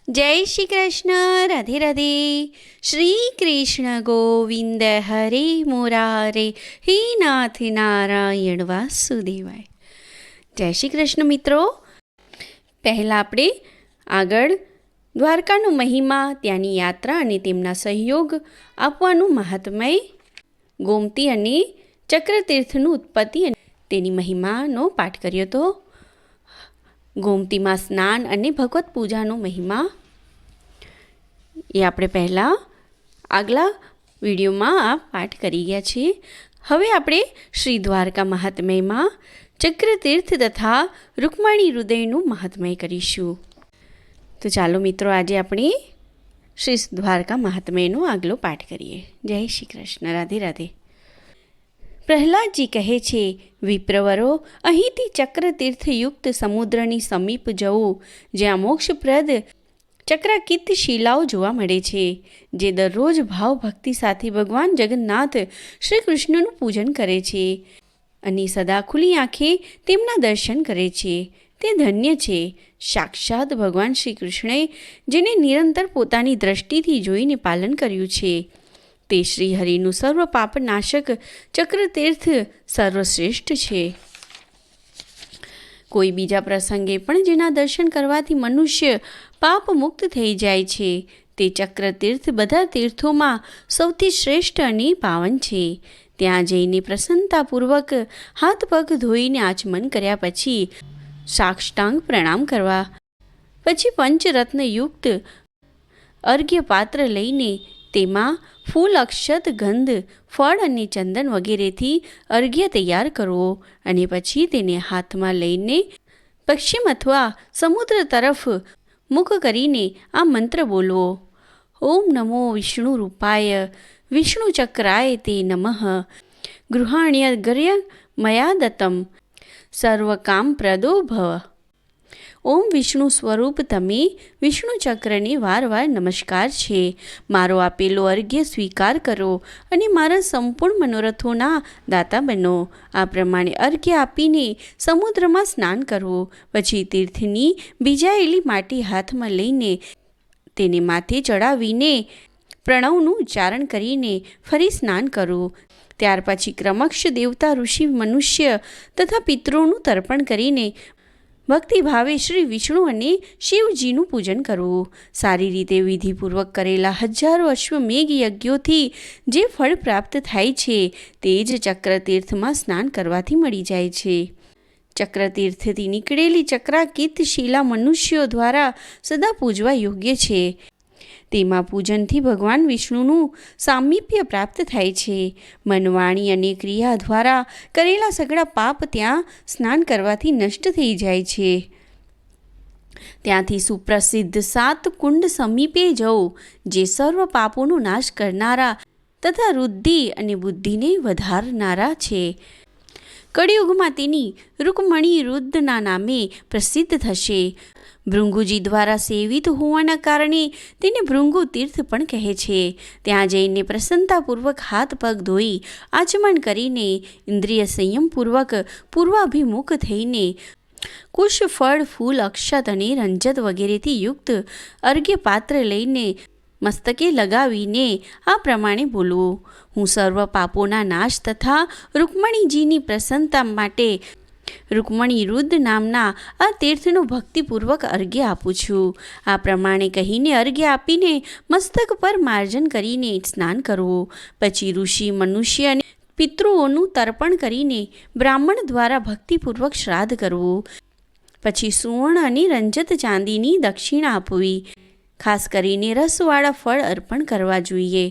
જય શ્રી કૃષ્ણ. રાધે રાધે. શ્રી કૃષ્ણ ગોવિંદ હરે મુરારે, હે નાથ નારાયણ વાસુદેવાય. જય શ્રી કૃષ્ણ મિત્રો. પહેલાં આપણે આગળ દ્વારકાનો મહિમા, ત્યાંની યાત્રા અને તેમના સહયોગ આપવાનું મહાત્મય, ગોમતી અને ચક્રતીર્થનું ઉત્પત્તિ અને તેની મહિમાનો પાઠ કર્યો હતો. ગોમતીમાં સ્નાન અને ભગવત પૂજાનો મહિમા એ આપણે પહેલાં આગલા વિડીયોમાં આ પાઠ કરી ગયા છીએ. હવે આપણે શ્રી દ્વારકા મહાત્મયમાં ચક્રતીર્થ તથા રૂકમણી હૃદયનું મહાત્મય કરીશું. તો ચાલો મિત્રો, આજે આપણે શ્રી દ્વારકા મહાત્મયનો આગલો પાઠ કરીએ. જય શ્રી કૃષ્ણ. રાધે રાધે. પ્રહલાદજી કહે છે, વિપ્રવરો, અહીંથી ચક્રતીર્થયુક્ત સમુદ્રની સમીપ જવું, જ્યાં મોક્ષપ્રદ ચક્રાકીત શિલાઓ જોવા મળે છે, જે દરરોજ ભાવ ભક્તિ સાથે ભગવાન જગન્નાથ શ્રી કૃષ્ણનું પૂજન કરે છે અને સદા ખુલ્લી આંખે તેમના દર્શન કરે છે. તે ધન્ય છે. સાક્ષાત ભગવાન શ્રી કૃષ્ણે જેને નિરંતર પોતાની દ્રષ્ટિથી જોઈને પાલન કર્યું છે, તે શ્રી હરિનું સર્વ પાપનાશક ચક્રતીર્થ સર્વશ્રેષ્ઠ છે. કોઈ બીજા પ્રસંગે પણ જેના દર્શન કરવાથી મનુષ્ય પાપ મુક્ત થઈ જાય છે, તે ચક્રતીર્થ બધા તીર્થોમાં સૌથી શ્રેષ્ઠ અને પાવન છે. ત્યાં જઈને પ્રસન્નતાપૂર્વક હાથ પગ ધોઈને આચમન કર્યા પછી સાષ્ટાંગ પ્રણામ કરવા, પછી પંચરત્નયુક્ત અર્ઘ્ય પાત્ર લઈને તેમાં ફૂલ, અક્ષત, ગંધ, ફળ અને ચંદન વગેરેથી અર્ઘ્ય તૈયાર કરવો અને પછી તેને હાથમાં લઈને પશ્ચિમ અથવા સમુદ્ર તરફ મુખ કરીને આ મંત્ર બોલવો. ઓમ નમો વિષ્ણુ રૂપાય વિષ્ણુ ચક્રાય તે નમઃ, ગૃહાણ્યગર્ય મયા દત્તમ સર્વકામ પ્રદો ભવ. ઓમ વિષ્ણુ સ્વરૂપ તમે વિષ્ણુ ચક્રને વારવાર નમસ્કાર છે. મારો આપેલો અર્ઘ્ય સ્વીકાર કરો અને મારા સંપૂર્ણ મનોરથોના દાતા બનો. આ પ્રમાણે અર્ઘ્ય આપીને સમુદ્રમાં સ્નાન કરવું. પછી તીર્થની ભીજાયેલી માટી હાથમાં લઈને તેને માથે ચડાવીને પ્રણવનું ઉચ્ચારણ કરીને ફરી સ્નાન કરવું. ત્યાર પછી ક્રમશ દેવતા, ઋષિ, મનુષ્ય તથા પિતૃઓનું તર્પણ કરીને ભક્તિભાવે શ્રી વિષ્ણુ અને શિવજીનું પૂજન કરવું. સારી રીતે વિધિપૂર્વક કરેલા હજારો અશ્વમેઘ યજ્ઞોથી જે ફળ પ્રાપ્ત થાય છે, તે જ ચક્રતીર્થમાં સ્નાન કરવાથી મળી જાય છે. ચક્રતીર્થથી નીકળેલી ચક્રાકીત શિલા મનુષ્યો દ્વારા સદા પૂજવા યોગ્ય છે. તેમાં પૂજનથી ભગવાન વિષ્ણુનું સામીપ્ય પ્રાપ્ત થાય છે. મન, વાણી અને ક્રિયા દ્વારા કરેલા સઘળા પાપ ત્યાં સ્નાન કરવાથી નષ્ટ થઈ જાય છે. ત્યાંથી સુપ્રસિદ્ધ 7 કુંડ સમીપે જવું, જે સર્વ પાપોનો નાશ કરનારા તથા વૃદ્ધિ અને બુદ્ધિને વધારનારા છે. કળિયુગમાં તેની રૂકમણી રુદ્રના નામે પ્રસિદ્ધ થશે. ભૃંગુજી દ્વારા સેવિત હોવાના કારણે તેને ભૃંગુ તીર્થ પણ કહે છે. ત્યાં જઈને પ્રસન્નતાપૂર્વક હાથ પગ ધોઈ આચમન કરીને ઇન્દ્રિય સંયમપૂર્વક પૂર્વાભિમુખ થઈને કુશ, ફળ, ફૂલ, અક્ષત અને રંજત વગેરેથી યુક્ત અર્ઘ્ય પાત્ર લઈને મસ્તકે લગાવીને આ પ્રમાણે બોલવું. હું સર્વ પાપોના નાશ તથા રૂકમણીજીની પ્રસન્નતા માટે રૂકમણી રુદ્ર નામના આ તીર્થનું ભક્તિપૂર્વક અર્ઘ્ય આપું છું. આ પ્રમાણે કહીને અર્ઘ્ય આપીને મસ્તક પર માર્જન કરીને સ્નાન કરવું. પછી ઋષિ, મનુષ્ય અને પિતૃઓનું તર્પણ કરીને બ્રાહ્મણ દ્વારા ભક્તિપૂર્વક શ્રાદ્ધ કરવું. પછી સુવર્ણ અને રંજત ચાંદીની દક્ષિણા આપવી. ખાસ કરીને રસવાળા ફળ અર્પણ કરવા જોઈએ.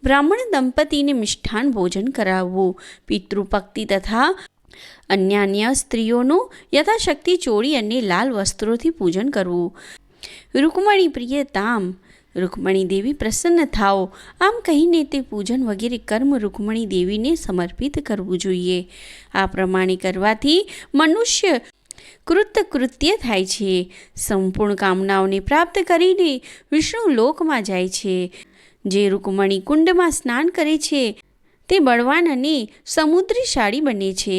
બ્રાહ્મણ દંપતીને મિષ્ઠાન ભોજન કરાવવું. પિતૃપક્તિ તથા અન્ય સ્ત્રીઓનું યથાશક્તિ ચોળી અને લાલ વસ્ત્રોથી પૂજન કરવું. રૂકમણી પ્રિયતામ, રૂકમણી દેવી પ્રસન્ન થાઓ, આમ કહીને તે પૂજન વગેરે કર્મ રૂકમણી દેવીને સમર્પિત કરવું જોઈએ. આ પ્રમાણે કરવાથી મનુષ્ય કૃત્ય થાય છે. સંપૂર્ણ કામનાઓને પ્રાપ્ત કરીને વિષ્ણુ લોકમાં જાય છે. જે રૂકમણી કુંડમાં સ્નાન કરે છે તે બળવાન અને સમુદ્રીશાળી બને છે.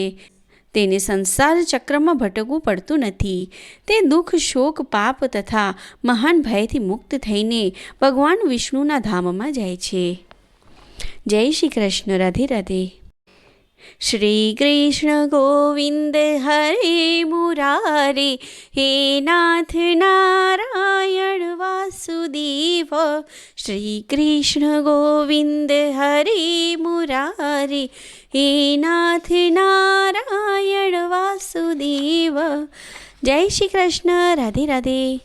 તેને સંસાર ચક્રમાં ભટકવું પડતું નથી. તે દુઃખ, શોક, પાપ તથા મહાન ભયથી મુક્ત થઈને ભગવાન વિષ્ણુના ધામમાં જાય છે. જય શ્રી કૃષ્ણ. રાધે રાધે. શ્રી કૃષ્ણ ગોવિંદ હરે મુરારે, હે નાથ નારાયણ વાસુદેવ. શ્રી કૃષ્ણ ગોવિંદ હરે મુરારે, હે નાથ નારાયણ વાસુદેવ. જય શ્રી કૃષ્ણ. રાધે રાધે.